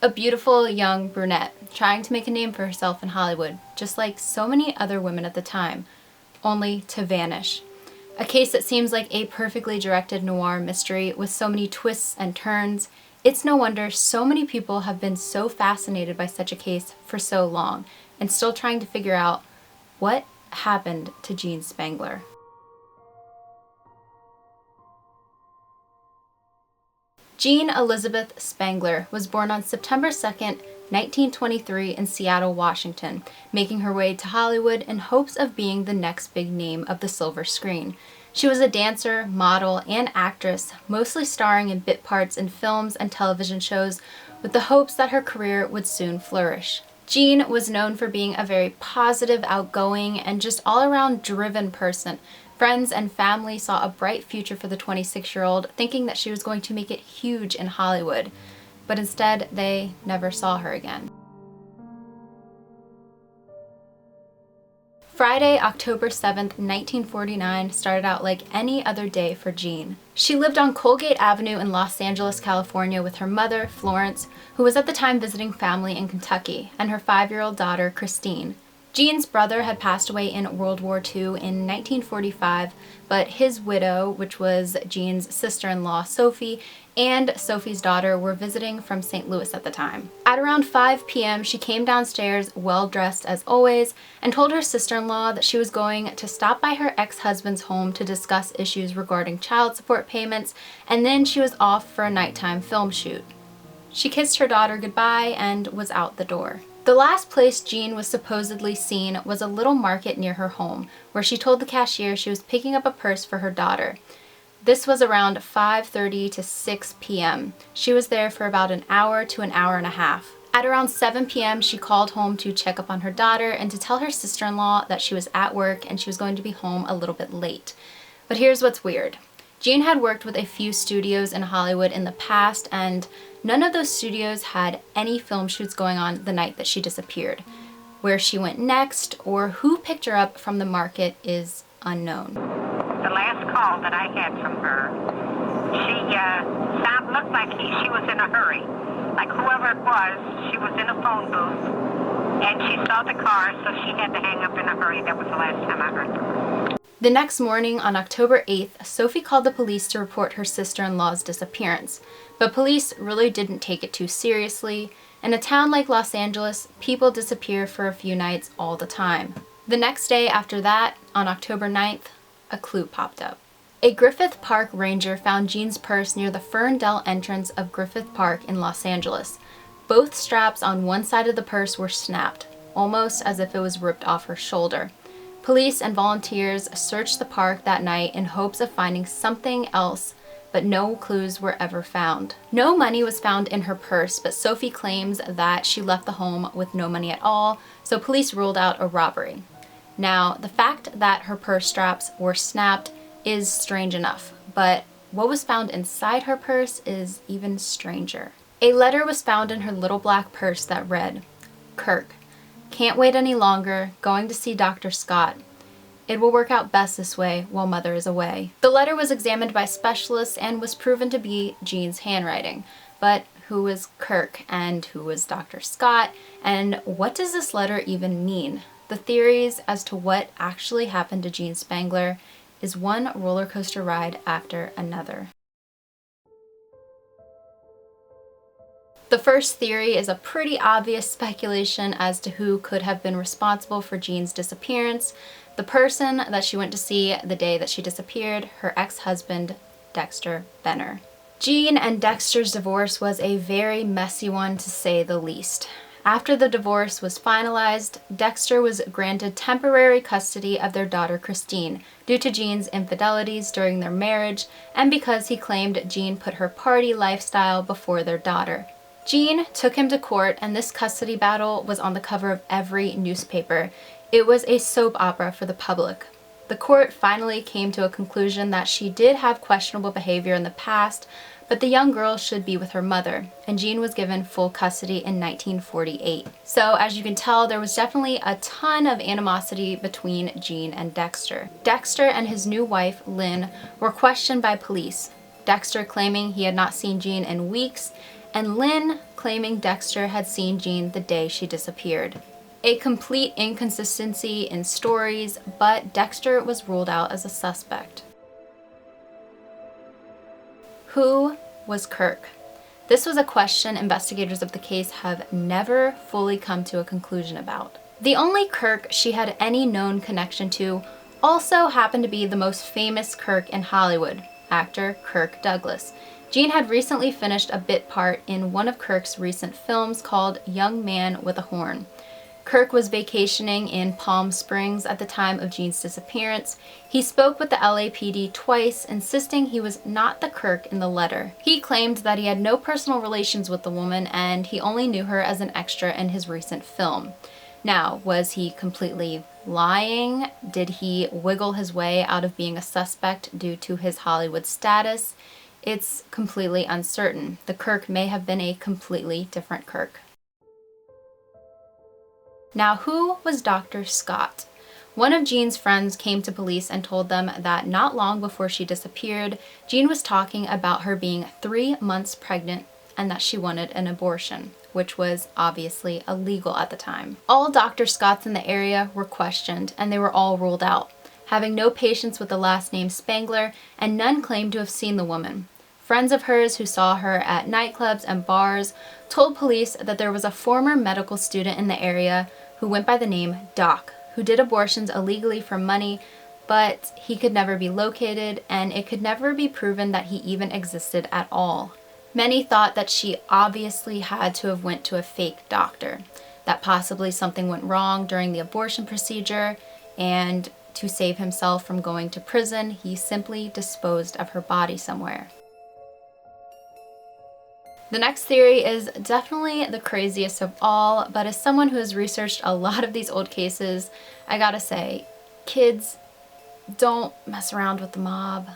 A beautiful young brunette trying to make a name for herself in Hollywood, just like so many other women at the time, only to vanish. A case that seems like a perfectly directed noir mystery with so many twists and turns. It's no wonder so many people have been so fascinated by such a case for so long and still trying to figure out what happened to Jean Spangler. Jean Elizabeth Spangler was born on September 2nd, 1923 in Seattle, Washington, making her way to Hollywood in hopes of being the next big name of the silver screen. She was a dancer, model, and actress, mostly starring in bit parts in films and television shows, with the hopes that her career would soon flourish. Jean was known for being a very positive, outgoing, and just all-around driven person. Friends and family saw a bright future for the 26-year-old, thinking that she was going to make it huge in Hollywood, but instead they never saw her again. Friday, October 7th, 1949 started out like any other day for Jean. She lived on Colgate Avenue in Los Angeles, California with her mother, Florence, who was at the time visiting family in Kentucky, and her 5-year-old daughter, Christine. Jean's brother had passed away in World War II in 1945, but his widow, which was Jean's sister-in-law, Sophie, and Sophie's daughter were visiting from St. Louis at the time. At around 5 p.m., she came downstairs, well-dressed as always, and told her sister-in-law that she was going to stop by her ex-husband's home to discuss issues regarding child support payments, and then she was off for a nighttime film shoot. She kissed her daughter goodbye and was out the door. The last place Jean was supposedly seen was a little market near her home, where she told the cashier she was picking up a purse for her daughter. This was around 5:30 to 6 p.m. She was there for about an hour to an hour and a half. At around 7 p.m., she called home to check up on her daughter and to tell her sister-in-law that she was at work and she was going to be home a little bit late. But here's what's weird. Jean had worked with a few studios in Hollywood in the past, and none of those studios had any film shoots going on the night that she disappeared. Where she went next or who picked her up from the market is unknown. The last call that I had from her, she looked like she was in a hurry. Like whoever it was, she was in a phone booth and she saw the car, so she had to hang up in a hurry. That was the last time I heard from her. The next morning, on October 8th, Sophie called the police to report her sister-in-law's disappearance. But police really didn't take it too seriously. In a town like Los Angeles, people disappear for a few nights all the time. The next day after that, on October 9th, a clue popped up. A Griffith Park ranger found Jean's purse near the Ferndale entrance of Griffith Park in Los Angeles. Both straps on one side of the purse were snapped, almost as if it was ripped off her shoulder. Police and volunteers searched the park that night in hopes of finding something else, but no clues were ever found. No money was found in her purse, but Sophie claims that she left the home with no money at all, so police ruled out a robbery. Now, the fact that her purse straps were snapped is strange enough, but what was found inside her purse is even stranger. A letter was found in her little black purse that read, "Kirk, can't wait any longer, going to see Dr. Scott. It will work out best this way while Mother is away." The letter was examined by specialists and was proven to be Jean's handwriting. But who was Kirk and who was Dr. Scott, and what does this letter even mean? The theories as to what actually happened to Jean Spangler is one roller coaster ride after another. The first theory is a pretty obvious speculation as to who could have been responsible for Jean's disappearance. The person that she went to see the day that she disappeared, her ex-husband, Dexter Benner. Jean and Dexter's divorce was a very messy one, to say the least. After the divorce was finalized, Dexter was granted temporary custody of their daughter Christine due to Jean's infidelities during their marriage and because he claimed Jean put her party lifestyle before their daughter. Jean took him to court, and this custody battle was on the cover of every newspaper. It was a soap opera for the public. The court finally came to a conclusion that she did have questionable behavior in the past, but the young girl should be with her mother, and Jean was given full custody in 1948. So as you can tell, there was definitely a ton of animosity between Jean and Dexter. Dexter and his new wife, Lynn, were questioned by police. Dexter claiming he had not seen Jean in weeks, and Lynn claiming Dexter had seen Jean the day she disappeared. A complete inconsistency in stories, but Dexter was ruled out as a suspect. Who was Kirk? This was a question investigators of the case have never fully come to a conclusion about. The only Kirk she had any known connection to also happened to be the most famous Kirk in Hollywood, actor Kirk Douglas. Jean had recently finished a bit part in one of Kirk's recent films called Young Man with a Horn. Kirk was vacationing in Palm Springs at the time of Jean's disappearance. He spoke with the LAPD twice, insisting he was not the Kirk in the letter. He claimed that he had no personal relations with the woman and he only knew her as an extra in his recent film. Now, was he completely lying? Did he wiggle his way out of being a suspect due to his Hollywood status? It's completely uncertain. The Kirk may have been a completely different Kirk. Now, who was Dr. Scott? One of Jean's friends came to police and told them that not long before she disappeared, Jean was talking about her being 3 months pregnant and that she wanted an abortion, which was obviously illegal at the time. All Dr. Scotts in the area were questioned and they were all ruled out, having no patients with the last name Spangler, and none claimed to have seen the woman. Friends of hers who saw her at nightclubs and bars told police that there was a former medical student in the area who went by the name Doc, who did abortions illegally for money, but he could never be located and it could never be proven that he even existed at all. Many thought that she obviously had to have went to a fake doctor, that possibly something went wrong during the abortion procedure, and to save himself from going to prison, he simply disposed of her body somewhere. The next theory is definitely the craziest of all, but as someone who has researched a lot of these old cases, I gotta say, kids, don't mess around with the mob.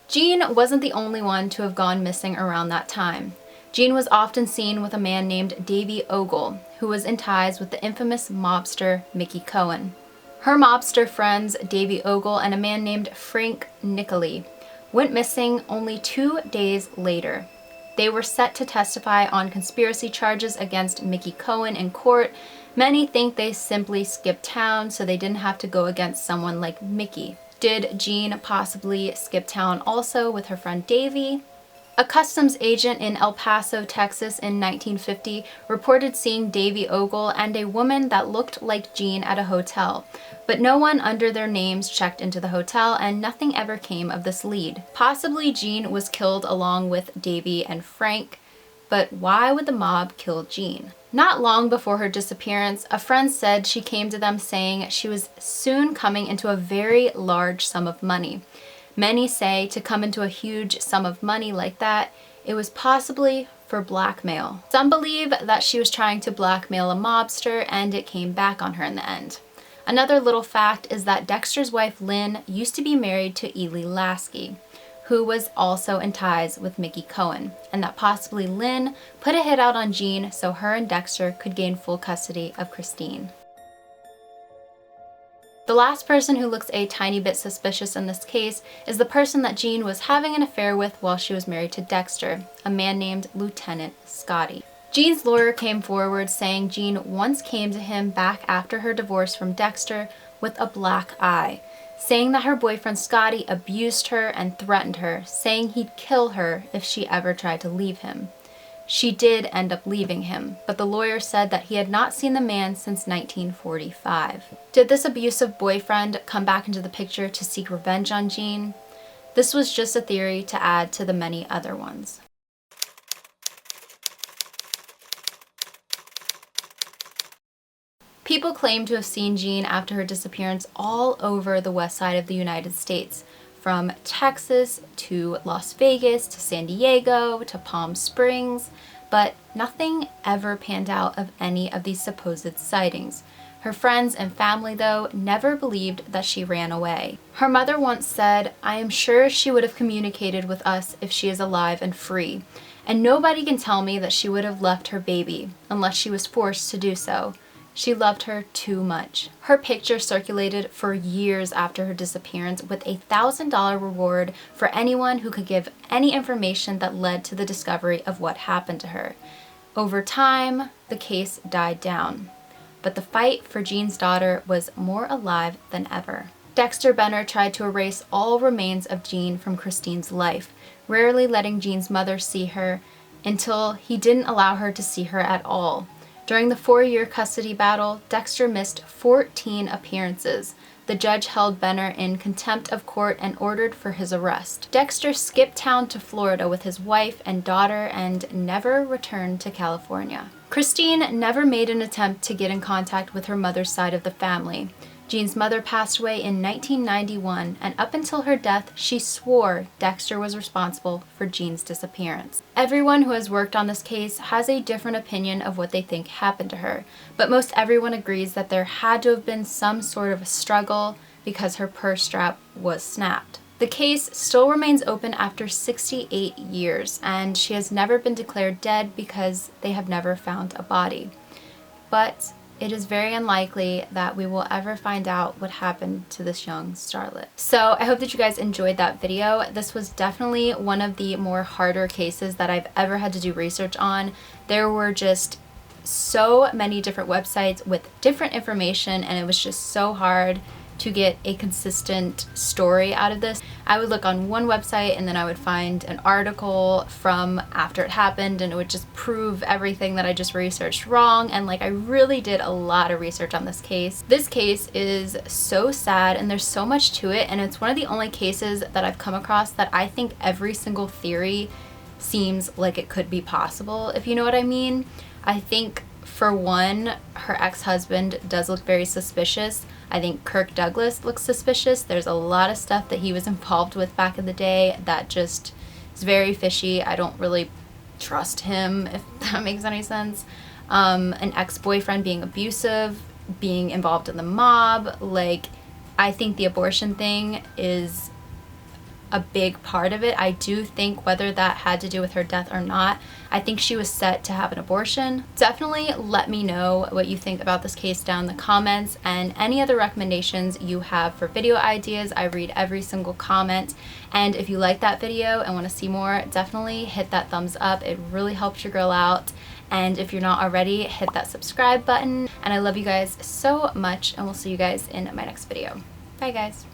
Jean wasn't the only one to have gone missing around that time. Jean was often seen with a man named Davy Ogle, who was in ties with the infamous mobster Mickey Cohen. Her mobster friends, Davy Ogle and a man named Frank Nicolay, went missing only 2 days later. They were set to testify on conspiracy charges against Mickey Cohen in court. Many think they simply skipped town so they didn't have to go against someone like Mickey. Did Jean possibly skip town also with her friend Davy? A customs agent in El Paso, Texas in 1950 reported seeing Davy Ogle and a woman that looked like Jean at a hotel, but no one under their names checked into the hotel and nothing ever came of this lead. Possibly Jean was killed along with Davy and Frank, but why would the mob kill Jean? Not long before her disappearance, a friend said she came to them saying she was soon coming into a very large sum of money. Many say to come into a huge sum of money like that, it was possibly for blackmail. Some believe that she was trying to blackmail a mobster and it came back on her in the end. Another little fact is that Dexter's wife Lynn used to be married to Ely Lasky, who was also in ties with Mickey Cohen, and that possibly Lynn put a hit out on Jean so her and Dexter could gain full custody of Christine. The last person who looks a tiny bit suspicious in this case is the person that Jean was having an affair with while she was married to Dexter, a man named Lieutenant Scotty. Jean's lawyer came forward saying Jean once came to him back after her divorce from Dexter with a black eye, saying that her boyfriend Scotty abused her and threatened her, saying he'd kill her if she ever tried to leave him. She did end up leaving him, but the lawyer said that he had not seen the man since 1945. Did this abusive boyfriend come back into the picture to seek revenge on Jean? This was just a theory to add to the many other ones. People claim to have seen Jean after her disappearance all over the west side of the United States, from Texas to Las Vegas to San Diego to Palm Springs, but nothing ever panned out of any of these supposed sightings. Her friends and family, though, never believed that she ran away. Her mother once said, "I am sure she would have communicated with us if she is alive and free, and nobody can tell me that she would have left her baby unless she was forced to do so. She loved her too much. Her picture circulated for years after her disappearance with a $1,000 reward for anyone who could give any information that led to the discovery of what happened to her. Over time, the case died down, but the fight for Jean's daughter was more alive than ever. Dexter Benner tried to erase all remains of Jean from Christine's life, rarely letting Jean's mother see her until he didn't allow her to see her at all. During the 4-year custody battle, Dexter missed 14 appearances. The judge held Benner in contempt of court and ordered for his arrest. Dexter skipped town to Florida with his wife and daughter and never returned to California. Christine never made an attempt to get in contact with her mother's side of the family. Jean's mother passed away in 1991, and up until her death, she swore Dexter was responsible for Jean's disappearance. Everyone who has worked on this case has a different opinion of what they think happened to her, but most everyone agrees that there had to have been some sort of a struggle because her purse strap was snapped. The case still remains open after 68 years, and she has never been declared dead because they have never found a body. But it is very unlikely that we will ever find out what happened to this young starlet. So I hope that you guys enjoyed that video. This was definitely one of the more harder cases that I've ever had to do research on. There were just so many different websites with different information, and it was just so hard to get a consistent story out of this. I would look on one website and then I would find an article from after it happened, and it would just prove everything that I just researched wrong. And like, I really did a lot of research on this case. This case is so sad and there's so much to it, and it's one of the only cases that I've come across that I think every single theory seems like it could be possible, if you know what I mean. I think, for one, her ex-husband does look very suspicious. I think Kirk Douglas looks suspicious. There's a lot of stuff that he was involved with back in the day that just is very fishy. I don't really trust him, if that makes any sense. An ex-boyfriend being abusive, being involved in the mob. Like, I think the abortion thing is a big part of it. I do think, whether that had to do with her death or not, I think she was set to have an abortion. Definitely let me know what you think about this case down in the comments, and any other recommendations you have for video ideas. I read every single comment, and if you like that video and want to see more, definitely hit that thumbs up. It really helps your girl out. And if you're not already, hit that subscribe button. And I love you guys so much, and we'll see you guys in my next video. Bye guys.